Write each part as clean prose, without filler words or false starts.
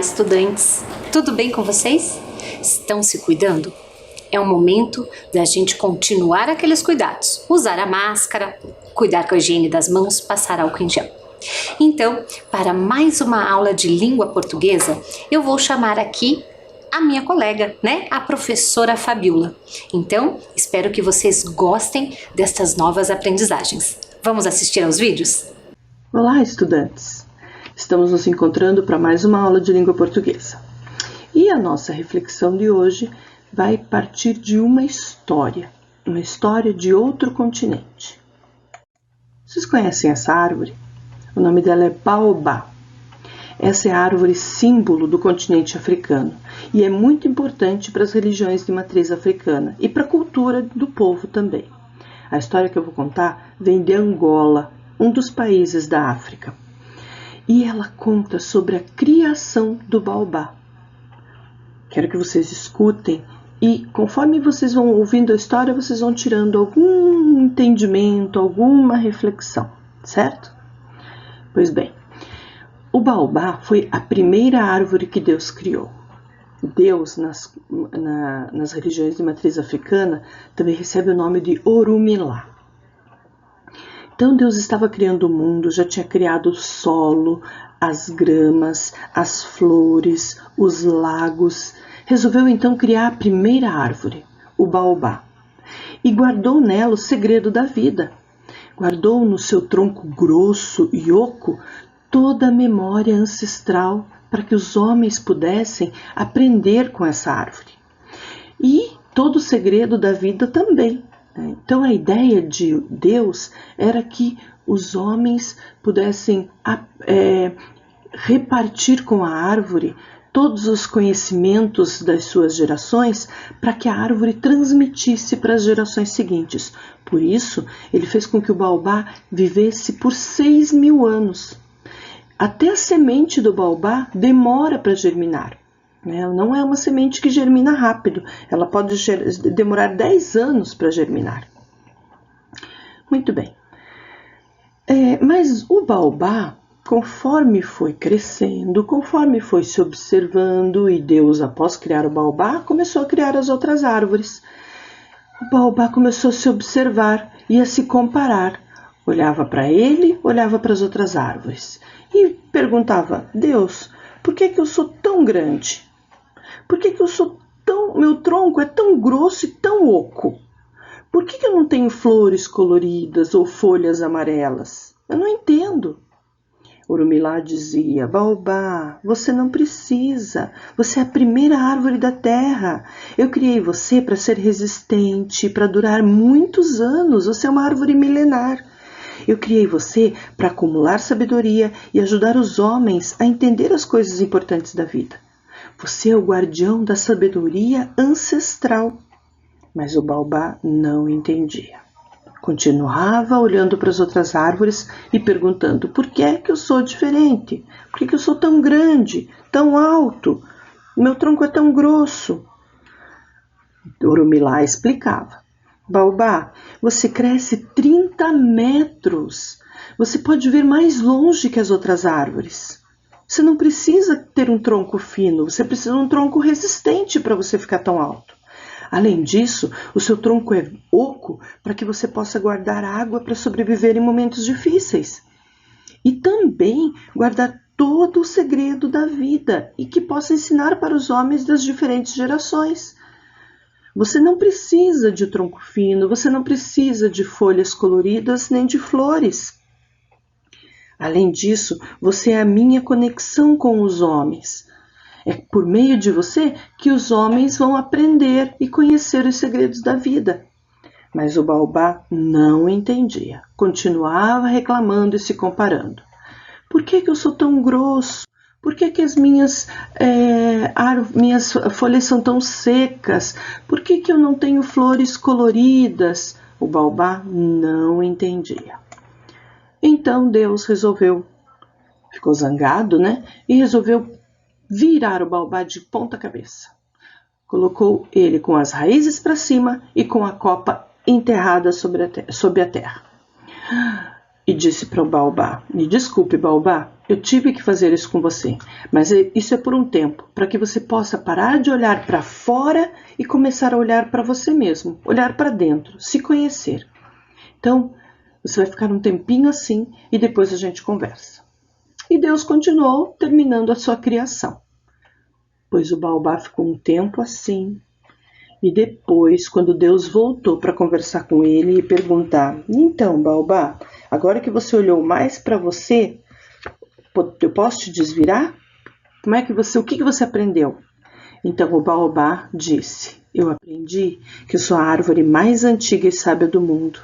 estudantes! Tudo bem com vocês? Estão se cuidando? É o momento da gente continuar aqueles cuidados. Usar a máscara, cuidar com a higiene das mãos, passar álcool em gel. Então, para mais uma aula de língua portuguesa, eu vou chamar aqui a minha colega, a professora Fabiola. Então, espero que vocês gostem destas novas aprendizagens. Vamos assistir aos vídeos? Olá, estudantes! Estamos nos encontrando para mais uma aula de língua portuguesa. E a nossa reflexão de hoje vai partir de uma história de outro continente. Vocês conhecem essa árvore? O nome dela é baobá. Essa é a árvore símbolo do continente africano e é muito importante para as religiões de matriz africana e para a cultura do povo também. A história que eu vou contar vem de Angola, um dos países da África. E ela conta sobre a criação do baobá. Quero que vocês escutem e, conforme vocês vão ouvindo a história, vocês vão tirando algum entendimento, alguma reflexão, certo? Pois bem, o baobá foi a primeira árvore que Deus criou. Deus, nas religiões de matriz africana, também recebe o nome de Orumilá. Então Deus estava criando o mundo, já tinha criado o solo, as gramas, as flores, os lagos. Resolveu então criar a primeira árvore, o baobá, e guardou nela o segredo da vida. Guardou no seu tronco grosso e oco toda a memória ancestral para que os homens pudessem aprender com essa árvore. E todo o segredo da vida também. Então a ideia de Deus era que os homens pudessem repartir com a árvore todos os conhecimentos das suas gerações para que a árvore transmitisse para as gerações seguintes. Por isso, ele fez com que o baobá vivesse por 6.000 anos. Até a semente do baobá demora para germinar. Não é uma semente que germina rápido, ela pode demorar 10 anos para germinar. Muito bem. Mas o baobá, conforme foi crescendo, conforme foi se observando, e Deus, após criar o baobá, começou a criar as outras árvores. O baobá começou a se observar e a se comparar. Olhava para ele, olhava para as outras árvores e perguntava: Deus, por que eu sou tão grande? Por que meu tronco é tão grosso e tão oco? Por que eu não tenho flores coloridas ou folhas amarelas? Eu não entendo. Orumilá dizia: baobá, você não precisa. Você é a primeira árvore da terra. Eu criei você para ser resistente, para durar muitos anos. Você é uma árvore milenar. Eu criei você para acumular sabedoria e ajudar os homens a entender as coisas importantes da vida. Você é o guardião da sabedoria ancestral. Mas o baobá não entendia. Continuava olhando para as outras árvores e perguntando: por que é que eu sou diferente? Por que eu sou tão grande, tão alto? Meu tronco é tão grosso. Orumilá explicava: baobá, você cresce 30 metros. Você pode ver mais longe que as outras árvores. Você não precisa ter um tronco fino, você precisa de um tronco resistente para você ficar tão alto. Além disso, o seu tronco é oco para que você possa guardar água para sobreviver em momentos difíceis. E também guardar todo o segredo da vida e que possa ensinar para os homens das diferentes gerações. Você não precisa de tronco fino, você não precisa de folhas coloridas nem de flores. Além disso, você é a minha conexão com os homens. É por meio de você que os homens vão aprender e conhecer os segredos da vida. Mas o baobá não entendia. Continuava reclamando e se comparando. Por que eu sou tão grosso? Por que as minhas folhas são tão secas? Por que eu não tenho flores coloridas? O baobá não entendia. Então Deus ficou zangado, e resolveu virar o baobá de ponta cabeça. Colocou ele com as raízes para cima e com a copa enterrada sob a terra. e disse para o baobá: me desculpe, baobá, eu tive que fazer isso com você, mas isso é por um tempo, para que você possa parar de olhar para fora e começar a olhar para você mesmo, olhar para dentro, se conhecer. Então, você vai ficar um tempinho assim e depois a gente conversa. E Deus continuou terminando a sua criação. Pois o baobá ficou um tempo assim. E depois, quando Deus voltou para conversar com ele e perguntar: então, baobá, agora que você olhou mais para você, eu posso te desvirar? O que você aprendeu? Então o baobá disse: eu aprendi que eu sou a árvore mais antiga e sábia do mundo.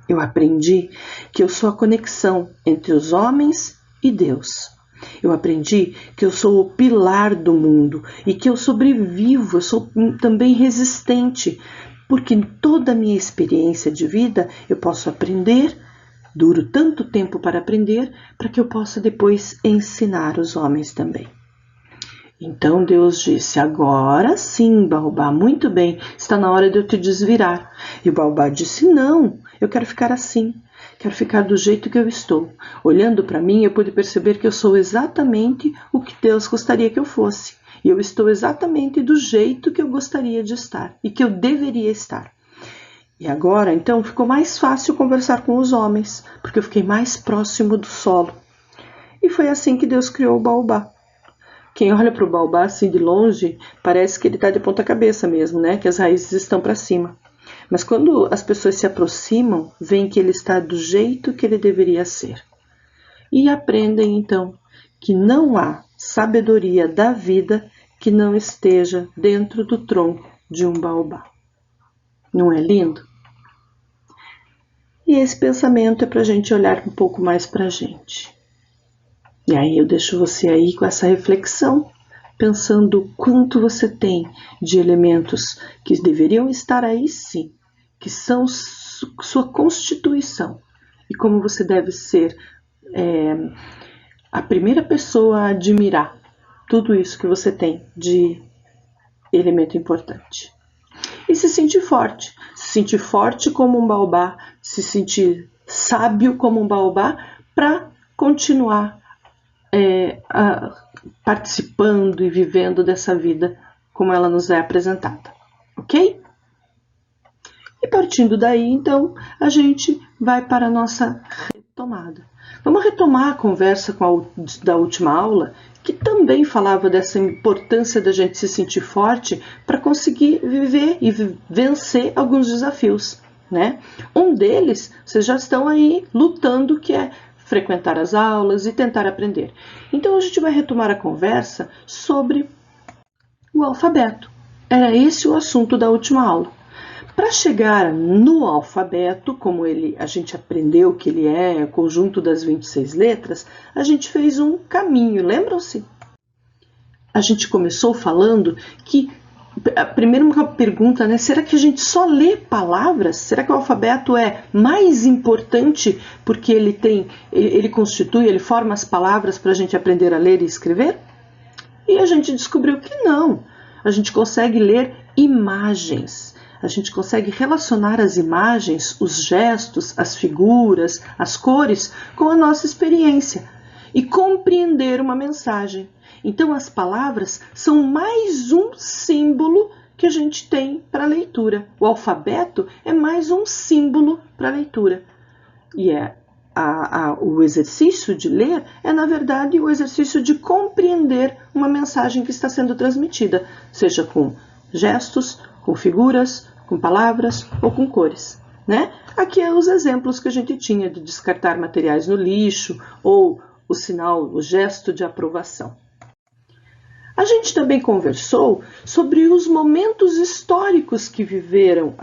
Eu aprendi que eu sou a conexão entre os homens e Deus. Eu aprendi que eu sou o pilar do mundo e que eu sobrevivo, eu sou também resistente, porque em toda a minha experiência de vida eu posso aprender, duro tanto tempo para aprender, para que eu possa depois ensinar os homens também. Então Deus disse: agora sim, baobá, muito bem, está na hora de eu te desvirar. E o baobá disse: não, eu quero ficar assim, quero ficar do jeito que eu estou. Olhando para mim, eu pude perceber que eu sou exatamente o que Deus gostaria que eu fosse. E eu estou exatamente do jeito que eu gostaria de estar e que eu deveria estar. E agora, então, ficou mais fácil conversar com os homens, porque eu fiquei mais próximo do solo. E foi assim que Deus criou o baobá. Quem olha para o baobá assim de longe, parece que ele está de ponta cabeça mesmo, né? Que as raízes estão para cima. Mas quando as pessoas se aproximam, veem que ele está do jeito que ele deveria ser. E aprendem então que não há sabedoria da vida que não esteja dentro do tronco de um baobá. Não é lindo? E esse pensamento é para a gente olhar um pouco mais para a gente. E aí eu deixo você aí com essa reflexão, pensando o quanto você tem de elementos que deveriam estar aí sim, que são sua constituição, e como você deve ser a primeira pessoa a admirar tudo isso que você tem de elemento importante. E se sentir forte como um baobá, se sentir sábio como um baobá, para continuar participando e vivendo dessa vida como ela nos é apresentada, ok? E partindo daí, então, a gente vai para a nossa retomada. Vamos retomar a conversa da última aula, que também falava dessa importância da gente se sentir forte para conseguir viver e vencer alguns desafios, né? Um deles, vocês já estão aí lutando, que é frequentar as aulas e tentar aprender. Então a gente vai retomar a conversa sobre o alfabeto. Era esse o assunto da última aula. Para chegar no alfabeto, como a gente aprendeu que ele é o conjunto das 26 letras, a gente fez um caminho, lembram-se? A gente começou falando que primeiro uma pergunta, né? Será que a gente só lê palavras? Será que o alfabeto é mais importante porque ele constitui, ele forma as palavras para a gente aprender a ler e escrever? E a gente descobriu que não. A gente consegue ler imagens. A gente consegue relacionar as imagens, os gestos, as figuras, as cores com a nossa experiência e compreender uma mensagem. Então, as palavras são mais um símbolo que a gente tem para a leitura. O alfabeto é mais um símbolo para a leitura. E o exercício de ler é, na verdade, o exercício de compreender uma mensagem que está sendo transmitida, seja com gestos, com figuras, com palavras ou com cores, né? Aqui é os exemplos que a gente tinha de descartar materiais no lixo ou o sinal, o gesto de aprovação. A gente também conversou sobre os momentos históricos que viveram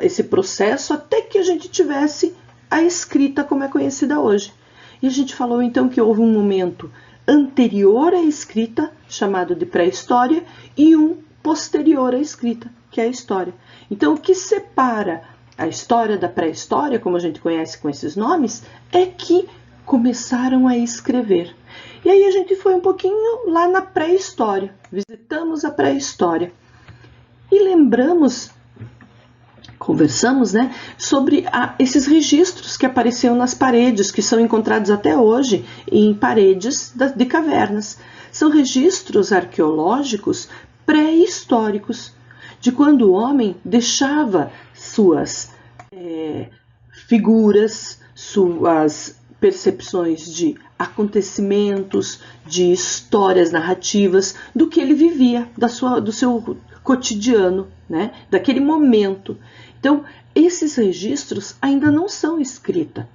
esse processo até que a gente tivesse a escrita como é conhecida hoje. E a gente falou então que houve um momento anterior à escrita, chamado de pré-história, e um posterior à escrita, que é a história. Então, o que separa a história da pré-história, como a gente conhece com esses nomes, é que começaram a escrever. E aí a gente foi um pouquinho lá na pré-história, visitamos a pré-história e lembramos conversamos, né, sobre esses registros que apareciam nas paredes, que são encontrados até hoje em paredes de cavernas. São registros arqueológicos pré-históricos, de quando o homem deixava suas figuras, suas percepções de acontecimentos, de histórias narrativas, do que ele vivia, do seu cotidiano, né, daquele momento. Então, esses registros ainda não são escrita,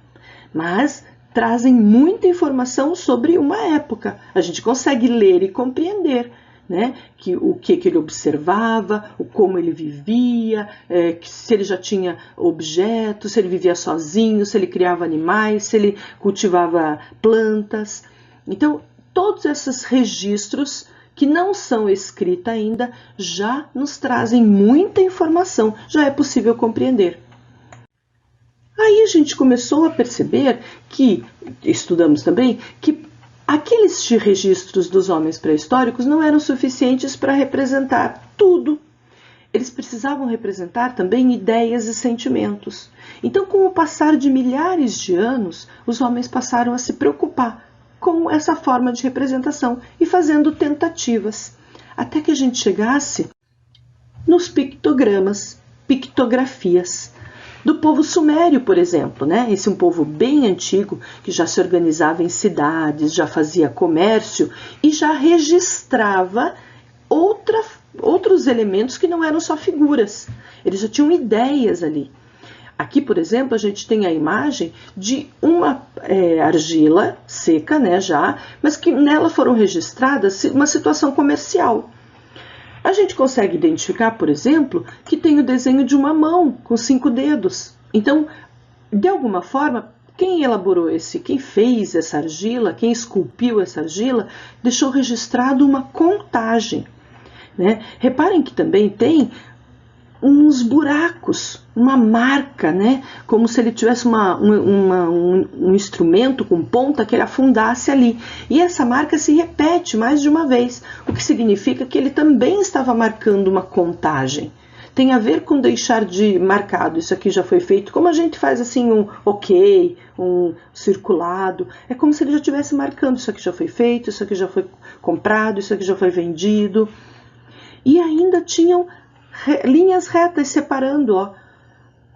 mas trazem muita informação sobre uma época. A gente consegue ler e compreender, né, o que ele observava, como ele vivia, se ele já tinha objetos, se ele vivia sozinho, se ele criava animais, se ele cultivava plantas. Então, todos esses registros que não são escritos ainda já nos trazem muita informação, já é possível compreender. Aí a gente começou a perceber que, estudamos também, que aqueles registros dos homens pré-históricos não eram suficientes para representar tudo. Eles precisavam representar também ideias e sentimentos. Então, com o passar de milhares de anos, os homens passaram a se preocupar com essa forma de representação e fazendo tentativas, até que a gente chegasse nos pictogramas, pictografias, do povo sumério, por exemplo, né? Esse é um povo bem antigo, que já se organizava em cidades, já fazia comércio e já registrava outros elementos que não eram só figuras. Eles já tinham ideias ali. Aqui, por exemplo, a gente tem a imagem de uma argila seca, né, já, mas que nela foram registradas uma situação comercial. A gente consegue identificar, por exemplo, que tem o desenho de uma mão com 5 dedos. Então, de alguma forma, quem elaborou quem fez essa argila, quem esculpiu essa argila, deixou registrado uma contagem, né? Reparem que também tem uns buracos, uma marca, né? Como se ele tivesse um instrumento com ponta que ele afundasse ali. E essa marca se repete mais de uma vez, o que significa que ele também estava marcando uma contagem. Tem a ver com deixar de marcado, isso aqui já foi feito, como a gente faz assim um ok, um circulado. É como se ele já estivesse marcando, isso aqui já foi feito, isso aqui já foi comprado, isso aqui já foi vendido. E ainda tinham linhas retas separando, ó.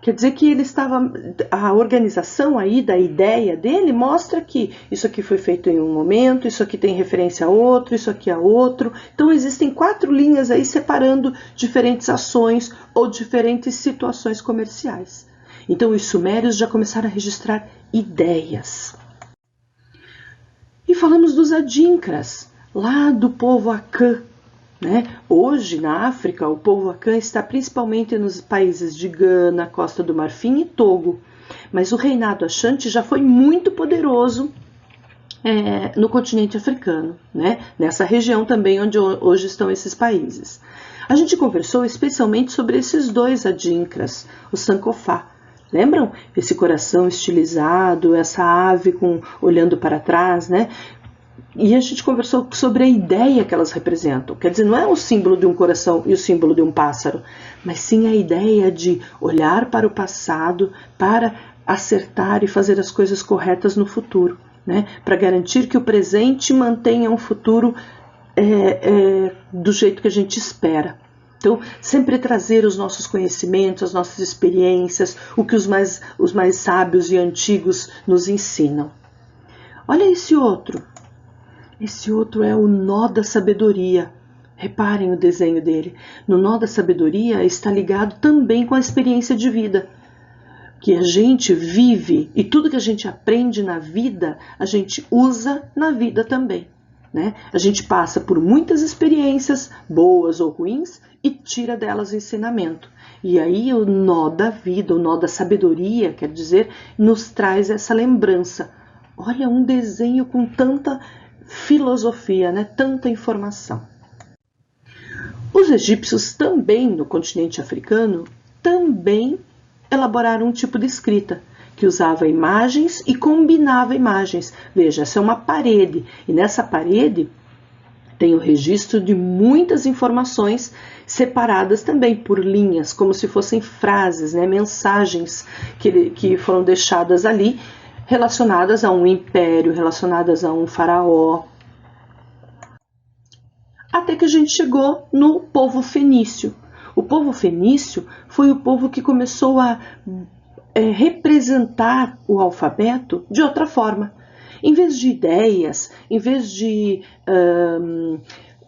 Quer dizer que ele estava, a organização aí da ideia dele mostra que isso aqui foi feito em um momento, isso aqui tem referência a outro, isso aqui a outro. Então existem 4 linhas aí separando diferentes ações ou diferentes situações comerciais. Então os sumérios já começaram a registrar ideias. E falamos dos adinkras, lá do povo Akan. Né? Hoje, na África, o povo Akan está principalmente nos países de Gana, Costa do Marfim e Togo. Mas o reinado Ashanti já foi muito poderoso no continente africano, né? Nessa região também onde hoje estão esses países. A gente conversou especialmente sobre esses 2 adinkras, o Sankofa. Lembram? Esse coração estilizado, essa ave olhando para trás, né? E a gente conversou sobre a ideia que elas representam. Quer dizer, não é o símbolo de um coração e o símbolo de um pássaro, mas sim a ideia de olhar para o passado para acertar e fazer as coisas corretas no futuro, né? Para garantir que o presente mantenha um futuro do jeito que a gente espera. Então, sempre trazer os nossos conhecimentos, as nossas experiências, o que os mais sábios e antigos nos ensinam. Olha esse outro. Esse outro é o nó da sabedoria. Reparem o desenho dele. No nó da sabedoria está ligado também com a experiência de vida, que a gente vive e tudo que a gente aprende na vida, a gente usa na vida também, né? A gente passa por muitas experiências, boas ou ruins, e tira delas o ensinamento. E aí o nó da vida, o nó da sabedoria, quer dizer, nos traz essa lembrança. Olha, um desenho com tanta filosofia, né? Tanta informação. Os egípcios também, no continente africano, também elaboraram um tipo de escrita, que usava imagens e combinava imagens. Veja, essa é uma parede, e nessa parede Tem o registro de muitas informações separadas também por linhas, como se fossem frases, né, mensagens que foram deixadas ali, relacionadas a um império, relacionadas a um faraó. Até que a gente chegou no povo fenício. O povo fenício foi o povo que começou a representar o alfabeto de outra forma. Em vez de ideias, em vez de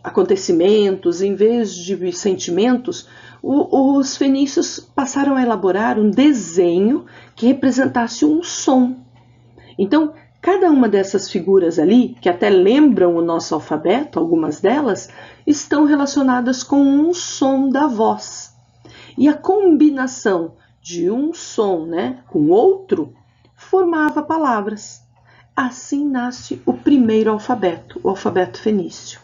acontecimentos, em vez de sentimentos, os fenícios passaram a elaborar um desenho que representasse um som. Então, cada uma dessas figuras ali, que até lembram o nosso alfabeto, algumas delas, estão relacionadas com um som da voz. E a combinação de um som, né, com outro formava palavras. Assim nasce o primeiro alfabeto, o alfabeto fenício.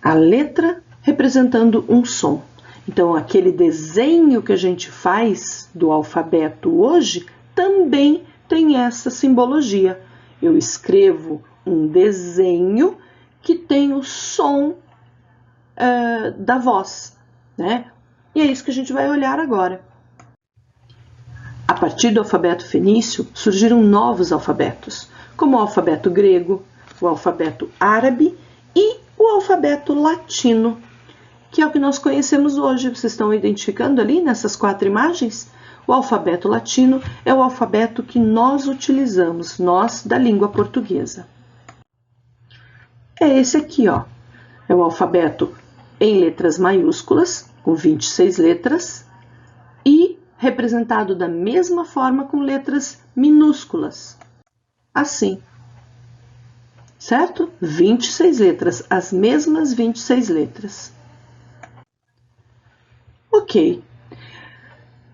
A letra representando um som. Então, aquele desenho que a gente faz do alfabeto hoje também tem essa simbologia. Eu escrevo um desenho que tem o som da voz, né? E é isso que a gente vai olhar agora. A partir do alfabeto fenício, surgiram novos alfabetos, como o alfabeto grego, o alfabeto árabe e o alfabeto latino, que é o que nós conhecemos hoje. Vocês estão identificando ali nessas 4 imagens? O alfabeto latino é o alfabeto que nós utilizamos, nós da língua portuguesa. É esse aqui, ó. É o alfabeto em letras maiúsculas, com 26 letras, e representado da mesma forma com letras minúsculas. Assim. Certo? 26 letras, as mesmas 26 letras. Ok.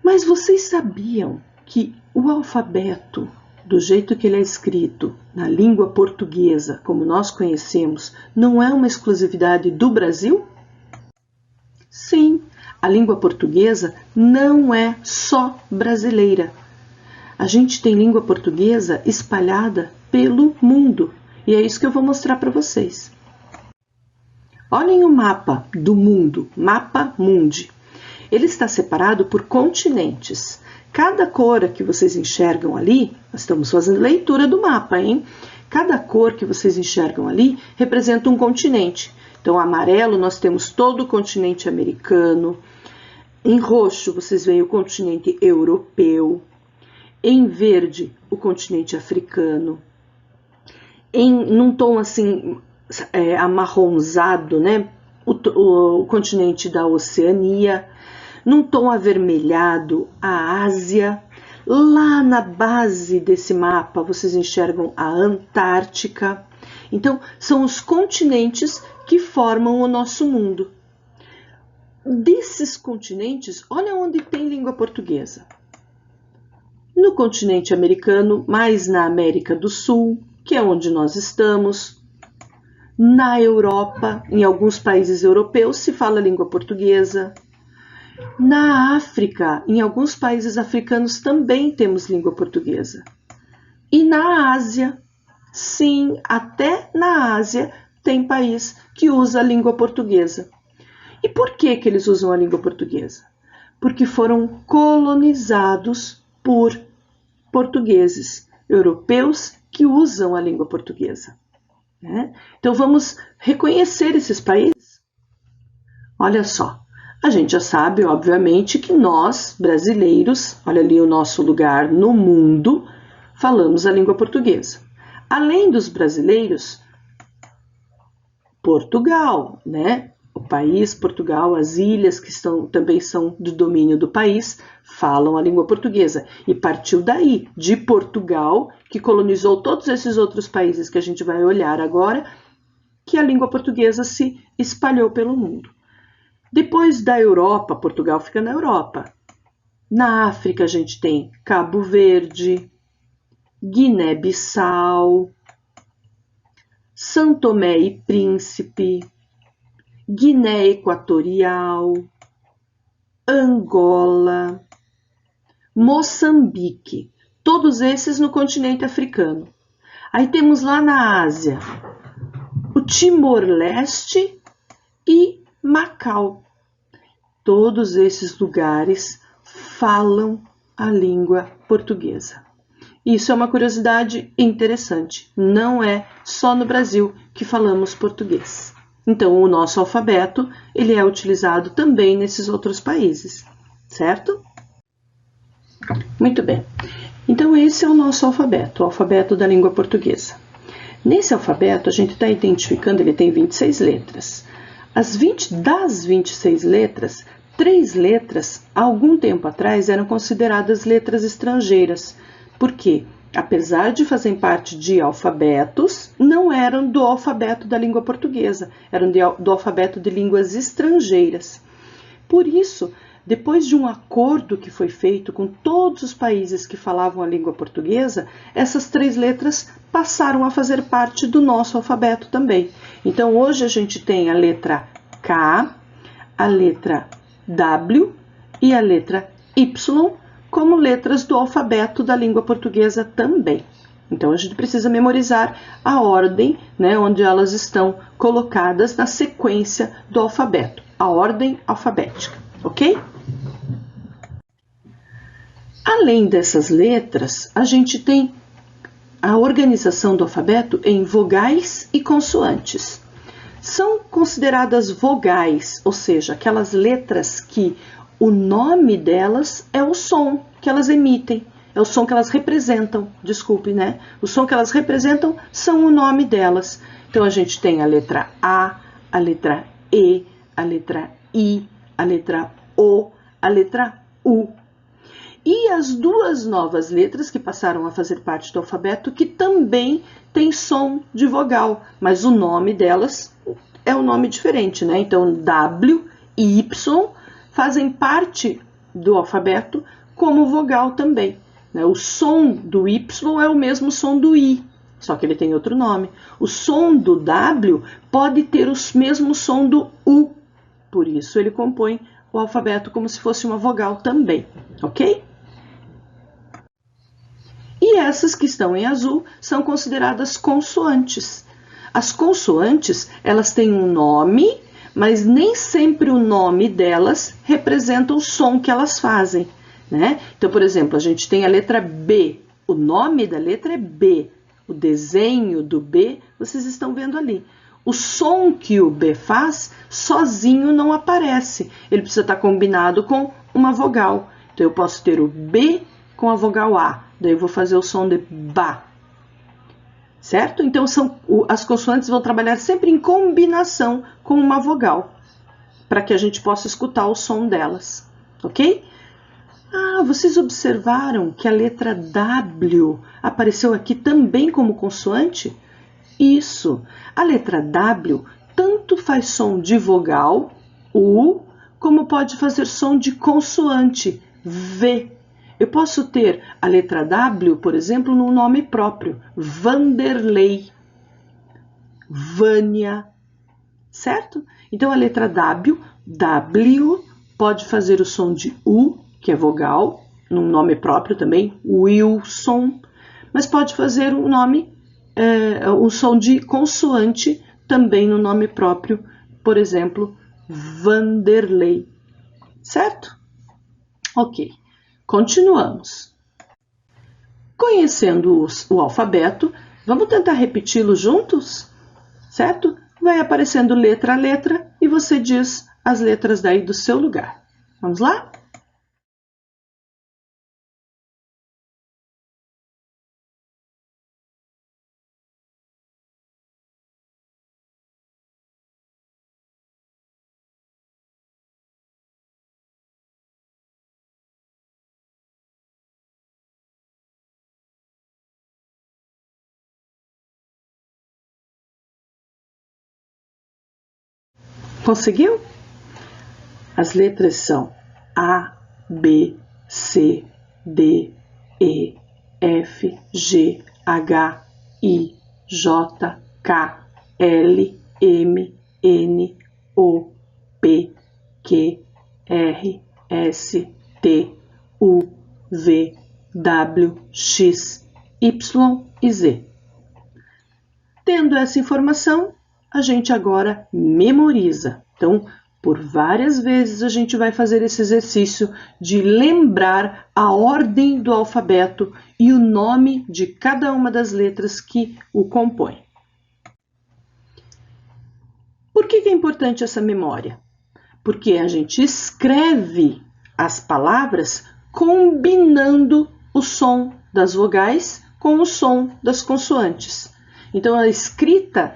Mas vocês sabiam que o alfabeto, do jeito que ele é escrito na língua portuguesa, como nós conhecemos, não é uma exclusividade do Brasil? Sim, a língua portuguesa não é só brasileira. A gente tem língua portuguesa espalhada pelo mundo, e é isso que eu vou mostrar para vocês. Olhem o mapa do mundo, Mapa Mundi. Ele está separado por continentes. Cada cor que vocês enxergam ali, nós estamos fazendo leitura do mapa, hein? Cada cor que vocês enxergam ali representa um continente. Então, amarelo nós temos todo o continente americano. Em roxo vocês veem o continente europeu. Em verde, o continente africano. Num tom assim amarronzado, né? O continente da Oceania. Num tom avermelhado, a Ásia. Lá na base desse mapa, vocês enxergam a Antártica. Então, são os continentes que formam o nosso mundo. Desses continentes, olha onde tem língua portuguesa. No continente americano, mais na América do Sul, que é onde nós estamos. Na Europa, em alguns países europeus, se fala língua portuguesa. Na África, em alguns países africanos também temos língua portuguesa. E na Ásia, sim, até na Ásia tem país que usa a língua portuguesa. E por que eles usam a língua portuguesa? Porque foram colonizados por portugueses, europeus que usam a língua portuguesa. Né? Então vamos reconhecer esses países? Olha só. A gente já sabe, obviamente, que nós, brasileiros, olha ali o nosso lugar no mundo, falamos a língua portuguesa. Além dos brasileiros, Portugal, né? O país Portugal, as ilhas que também são do domínio do país, falam a língua portuguesa. E partiu daí, de Portugal, que colonizou todos esses outros países que a gente vai olhar agora, que a língua portuguesa se espalhou pelo mundo. Depois da Europa, Portugal fica na Europa. Na África a gente tem Cabo Verde, Guiné-Bissau, São Tomé e Príncipe, Guiné Equatorial, Angola, Moçambique, todos esses no continente africano. Aí temos lá na Ásia, o Timor-Leste e Macau. Todos esses lugares falam a língua portuguesa. Isso é uma curiosidade interessante. Não é só no Brasil que falamos português. Então, o nosso alfabeto, ele é utilizado também nesses outros países, certo? Muito bem. Então, esse é o nosso alfabeto, o alfabeto da língua portuguesa. Nesse alfabeto, a gente está identificando, ele tem 26 letras. Das 26 letras, 3 letras, há algum tempo atrás, eram consideradas letras estrangeiras. Por quê? Apesar de fazerem parte de alfabetos, não eram do alfabeto da língua portuguesa, eram do alfabeto de línguas estrangeiras. Por isso, depois de um acordo que foi feito com todos os países que falavam a língua portuguesa, essas 3 letras passaram a fazer parte do nosso alfabeto também. Então, hoje a gente tem a letra K, a letra W e a letra Y como letras do alfabeto da língua portuguesa também. Então, a gente precisa memorizar a ordem, né, onde elas estão colocadas na sequência do alfabeto, a ordem alfabética, ok? Além dessas letras, a gente tem a organização do alfabeto em vogais e consoantes. São consideradas vogais, ou seja, aquelas letras que o nome delas é o som que elas emitem, é o som que elas representam, desculpe, né? O som que elas representam são o nome delas. Então, a gente tem a letra A, a letra E, a letra I, a letra O, a letra U. E as 2 novas letras que passaram a fazer parte do alfabeto, que também tem som de vogal, mas o nome delas é um nome diferente, né? Então, W e Y fazem parte do alfabeto como vogal também, né? O som do Y é o mesmo som do I, só que ele tem outro nome. O som do W pode ter o mesmo som do U, por isso ele compõe o alfabeto como se fosse uma vogal também, ok? E essas que estão em azul são consideradas consoantes. As consoantes, elas têm um nome, mas nem sempre o nome delas representa o som que elas fazem, né? Então, por exemplo, a gente tem a letra B. O nome da letra é B. O desenho do B, vocês estão vendo ali. O som que o B faz, sozinho não aparece. Ele precisa estar combinado com uma vogal. Então, eu posso ter o B com a vogal A. Daí eu vou fazer o som de BA. Certo? Então, as consoantes vão trabalhar sempre em combinação com uma vogal, para que a gente possa escutar o som delas, ok? Ah, vocês observaram que a letra W apareceu aqui também como consoante? Isso! A letra W tanto faz som de vogal, U, como pode fazer som de consoante, V. Eu posso ter a letra W, por exemplo, num nome próprio, Vanderlei, Vânia, certo? Então, a letra W pode fazer o som de U, que é vogal, num nome próprio também, Wilson, mas pode fazer um som de consoante também no nome próprio, por exemplo, Vanderlei, certo? Ok. Continuamos. Conhecendo o alfabeto, vamos tentar repeti-lo juntos? Certo? Vai aparecendo letra a letra e você diz as letras daí do seu lugar. Vamos lá? Conseguiu? As letras são A, B, C, D, E, F, G, H, I, J, K, L, M, N, O, P, Q, R, S, T, U, V, W, X, Y e Z. Tendo essa informação, a gente agora memoriza. Então, por várias vezes a gente vai fazer esse exercício de lembrar a ordem do alfabeto e o nome de cada uma das letras que o compõem. Por que é importante essa memória? Porque a gente escreve as palavras combinando o som das vogais com o som das consoantes. Então, a escrita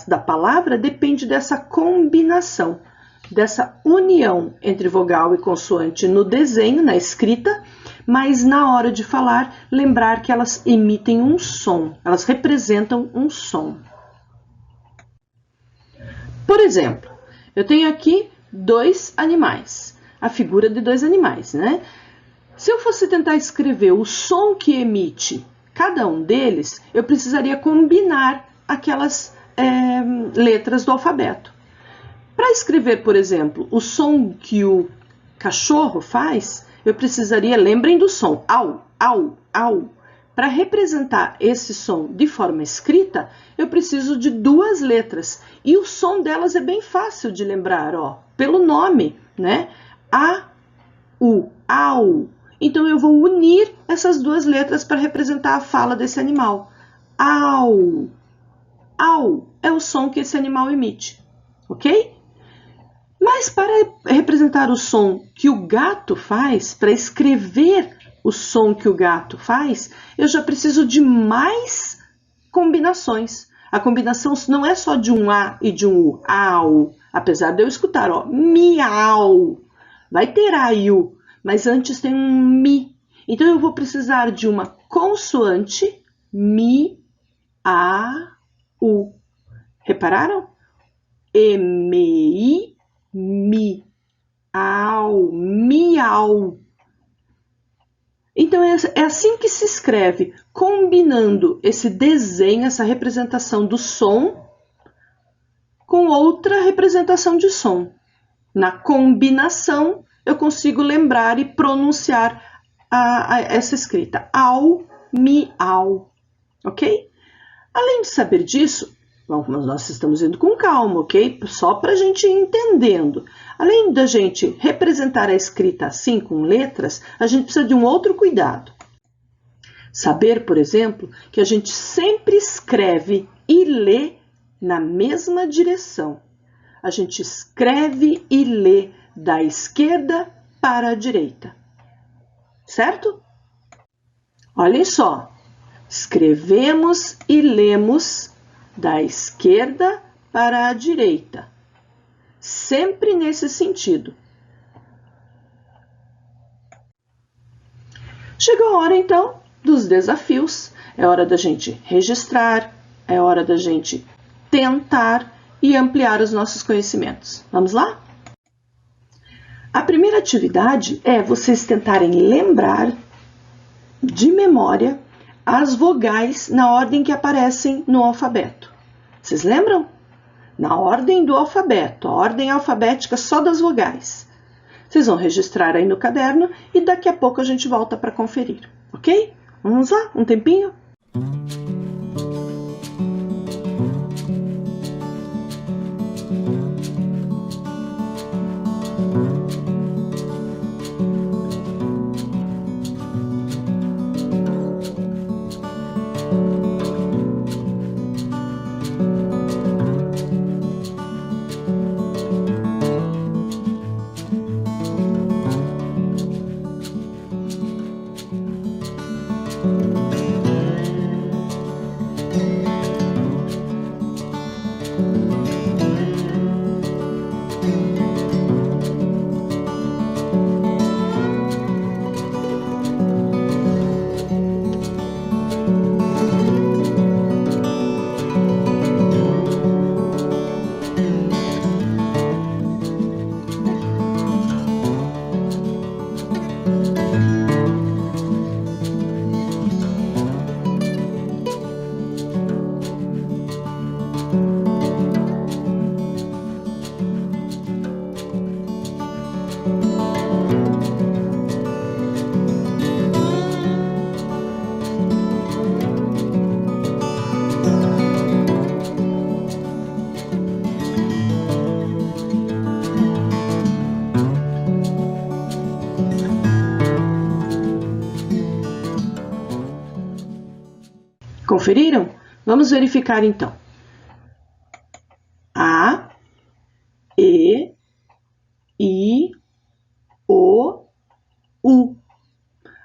da palavra depende dessa combinação, dessa união entre vogal e consoante no desenho, na escrita, mas na hora de falar, lembrar que elas emitem um som, elas representam um som. Por exemplo, eu tenho aqui dois animais, a figura de dois animais, né? Se eu fosse tentar escrever o som que emite cada um deles, eu precisaria combinar aquelas letras do alfabeto. Para escrever, por exemplo, o som que o cachorro faz, eu precisaria, lembrem do som, au, au, au. Para representar esse som de forma escrita, eu preciso de duas letras. E o som delas é bem fácil de lembrar, ó, pelo nome, né? A, u, au. Então, eu vou unir essas duas letras para representar a fala desse animal. Au. Au é o som que esse animal emite, ok? Mas para representar o som que o gato faz, para escrever o som que o gato faz, eu já preciso de mais combinações. A combinação não é só de um A e de um U, au, apesar de eu escutar, ó, miau. Vai ter A e U, mas antes tem um mi. Então, eu vou precisar de uma consoante, mi, a, u. Repararam? M-I, mi, au, miau. Então, é assim que se escreve, combinando esse desenho, essa representação do som com outra representação de som. Na combinação, eu consigo lembrar e pronunciar essa escrita. Au, miau. Ok? Além de saber disso, nós estamos indo com calma, ok? Só para a gente ir entendendo. Além da gente representar a escrita assim, com letras, a gente precisa de um outro cuidado. Saber, por exemplo, que a gente sempre escreve e lê na mesma direção. A gente escreve e lê da esquerda para a direita. Certo? Olhem só. Escrevemos e lemos da esquerda para a direita. Sempre nesse sentido. Chegou a hora, então, dos desafios. É hora da gente registrar, é hora da gente tentar e ampliar os nossos conhecimentos. Vamos lá? A primeira atividade é vocês tentarem lembrar de memória as vogais na ordem que aparecem no alfabeto. Vocês lembram? Na ordem do alfabeto, a ordem alfabética só das vogais. Vocês vão registrar aí no caderno e daqui a pouco a gente volta para conferir, ok? Vamos lá? Um tempinho? Conferiram? Vamos verificar então. A, E, I, O, U.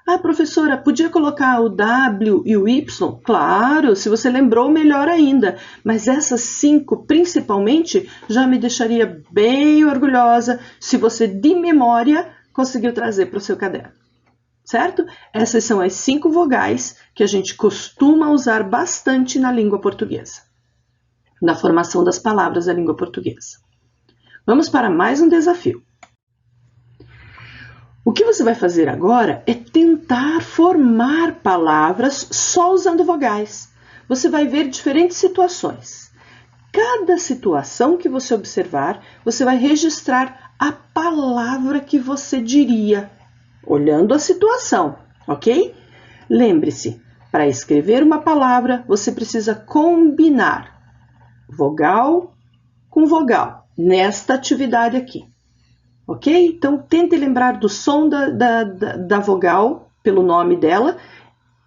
Ah, professora, podia colocar o W e o Y? Claro, se você lembrou, melhor ainda. Mas essas 5, principalmente, já me deixaria bem orgulhosa se você, de memória, conseguiu trazer para o seu caderno. Certo? Essas são as 5 vogais que a gente costuma usar bastante na língua portuguesa, na formação das palavras da língua portuguesa. Vamos para mais um desafio. O que você vai fazer agora é tentar formar palavras só usando vogais. Você vai ver diferentes situações. Cada situação que você observar, você vai registrar a palavra que você diria, olhando a situação, ok? Lembre-se, para escrever uma palavra, você precisa combinar vogal com vogal, nesta atividade aqui. Ok? Então, tente lembrar do som da vogal, pelo nome dela,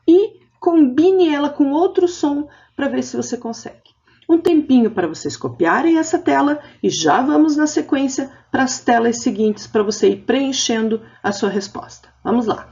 e combine ela com outro som para ver se você consegue. Um tempinho para vocês copiarem essa tela e já vamos na sequência para as telas seguintes para você ir preenchendo a sua resposta. Vamos lá!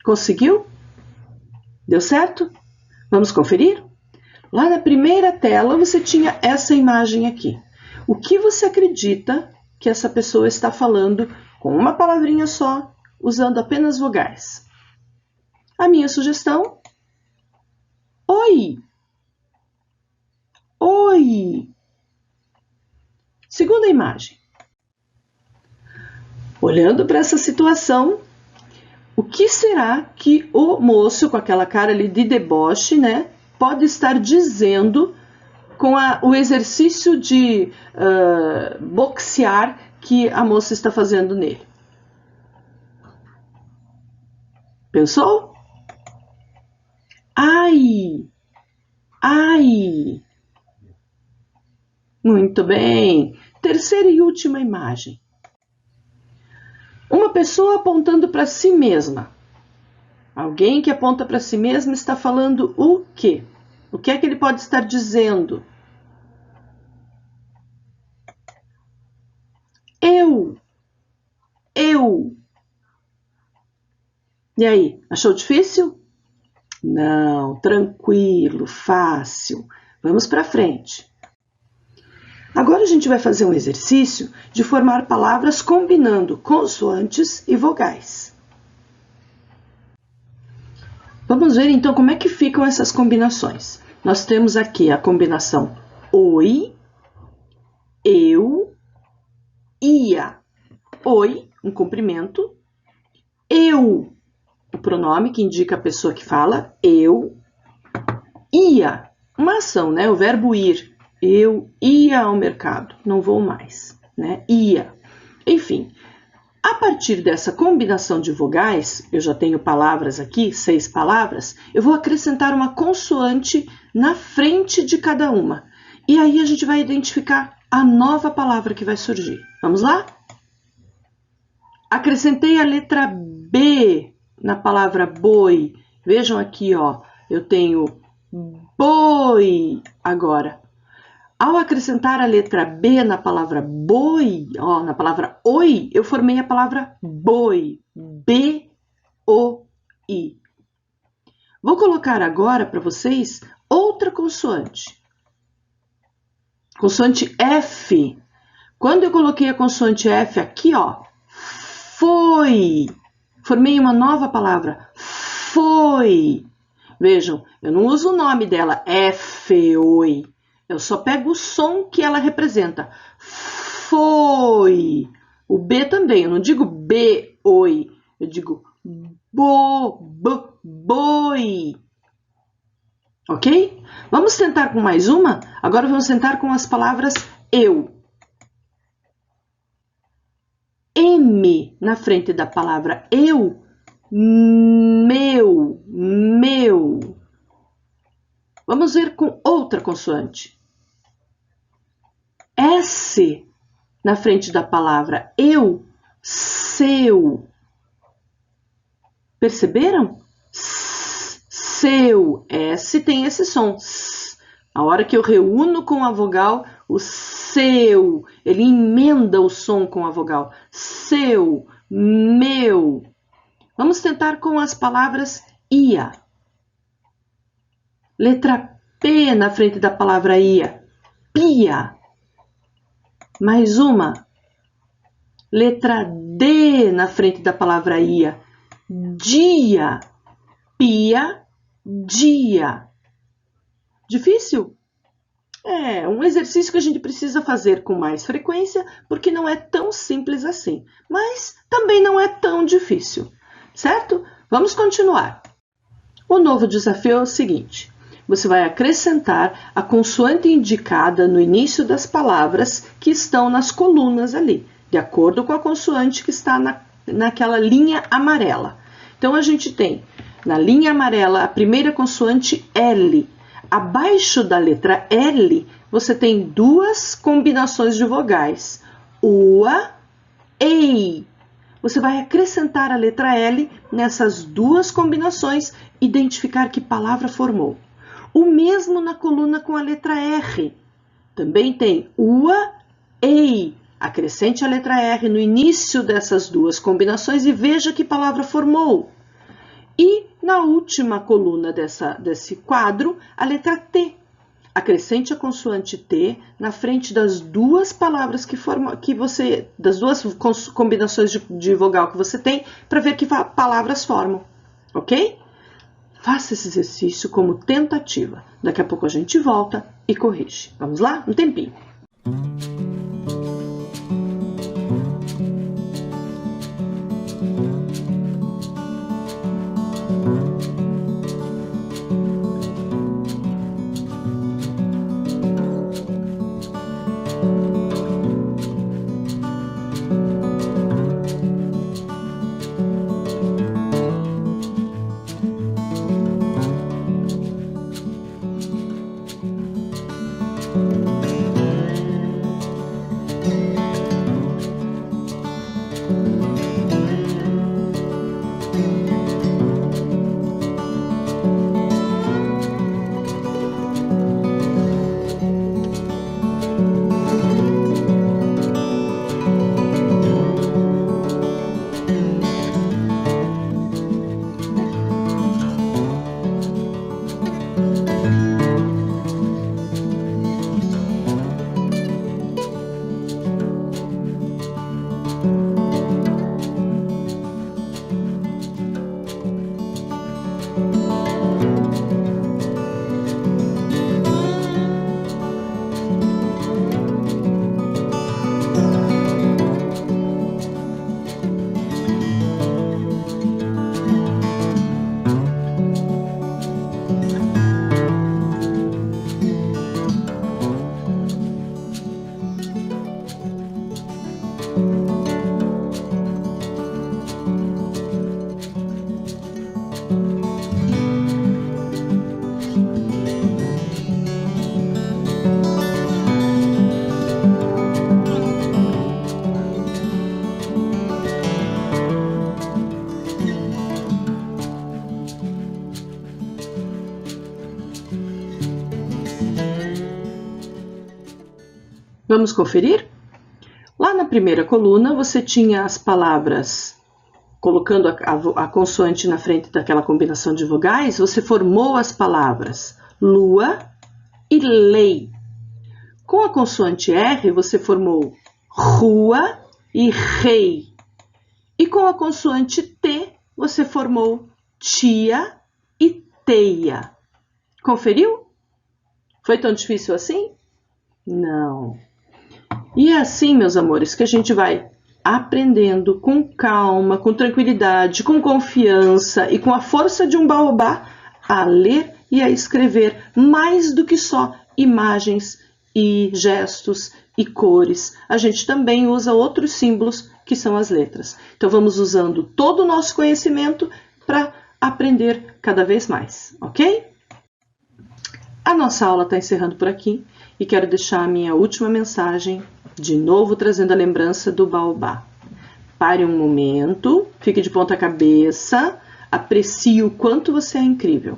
Conseguiu? Deu certo? Vamos conferir? Lá na primeira tela você tinha essa imagem aqui. O que você acredita que essa pessoa está falando com uma palavrinha só, usando apenas vogais? A minha sugestão: oi. Oi. Segunda imagem. Olhando para essa situação, o que será que o moço com aquela cara ali de deboche, né, pode estar dizendo com o exercício de boxear que a moça está fazendo nele? Pensou? Ai! Ai! Muito bem. Terceira e última imagem. Uma pessoa apontando para si mesma. Alguém que aponta para si mesmo está falando o quê? O que é que ele pode estar dizendo? Eu. E aí, achou difícil? Não, tranquilo, fácil. Vamos para frente. Agora a gente vai fazer um exercício de formar palavras combinando consoantes e vogais. Vamos ver então como é que ficam essas combinações. Nós temos aqui a combinação oi, eu, ia. Oi, um cumprimento. Eu, o pronome que indica a pessoa que fala, eu. Ia, uma ação, né? O verbo ir. Eu ia ao mercado, não vou mais, né? Ia. Enfim, a partir dessa combinação de vogais, eu já tenho palavras aqui, 6 palavras, eu vou acrescentar uma consoante na frente de cada uma. E aí a gente vai identificar a nova palavra que vai surgir. Vamos lá? Acrescentei a letra B na palavra boi. Vejam aqui, ó, eu tenho boi agora. Ao acrescentar a letra B na palavra boi, ó, na palavra oi, eu formei a palavra boi. B-O-I. Vou colocar agora para vocês outra consoante. Consoante F. Quando eu coloquei a consoante F aqui, ó, foi. Formei uma nova palavra. Foi. Vejam, eu não uso o nome dela, F-oi. Eu só pego o som que ela representa. Foi. O B também. Eu não digo B-oi. Eu digo boi. Ok? Vamos tentar com mais uma? Agora vamos tentar com as palavras eu. M na frente da palavra eu. Meu. Vamos ver com outra consoante. S na frente da palavra eu, seu. Perceberam? Seu. S tem esse som. A hora que eu reúno com a vogal, o seu, ele emenda o som com a vogal. Seu, meu. Vamos tentar com as palavras ia. Letra P na frente da palavra ia. Pia. Mais uma. Letra D na frente da palavra ia. Dia. Pia, dia. Difícil? É um exercício que a gente precisa fazer com mais frequência, porque não é tão simples assim. Mas também não é tão difícil, certo? Vamos continuar. O novo desafio é o seguinte. Você vai acrescentar a consoante indicada no início das palavras que estão nas colunas ali, de acordo com a consoante que está naquela linha amarela. Então, a gente tem na linha amarela a primeira consoante L. Abaixo da letra L, você tem duas combinações de vogais. Ua, ei. Você vai acrescentar a letra L nessas duas combinações e identificar que palavra formou. O mesmo na coluna com a letra R. Também tem ua, ei. Acrescente a letra R no início dessas duas combinações e veja que palavra formou. E na última coluna desse quadro, a letra T. Acrescente a consoante T na frente das duas palavras das duas combinações de vogal que você tem, para ver que palavras formam, ok? Faça esse exercício como tentativa. Daqui a pouco a gente volta e corrige. Vamos lá? Um tempinho. Vamos conferir? Lá na primeira coluna, você tinha as palavras, colocando a consoante na frente daquela combinação de vogais, você formou as palavras lua e lei. Com a consoante R, você formou rua e rei. E com a consoante T, você formou tia e teia. Conferiu? Foi tão difícil assim? Não. E é assim, meus amores, que a gente vai aprendendo com calma, com tranquilidade, com confiança e com a força de um baobá a ler e a escrever mais do que só imagens e gestos e cores. A gente também usa outros símbolos que são as letras. Então vamos usando todo o nosso conhecimento para aprender cada vez mais, ok? A nossa aula está encerrando por aqui e quero deixar a minha última mensagem, de novo trazendo a lembrança do baobá. Pare um momento, fique de ponta cabeça, aprecie o quanto você é incrível.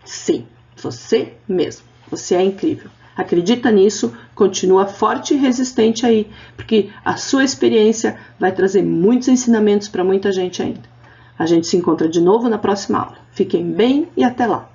Sim, você mesmo, você é incrível. Acredita nisso, continua forte e resistente aí, porque a sua experiência vai trazer muitos ensinamentos para muita gente ainda. A gente se encontra de novo na próxima aula. Fiquem bem e até lá!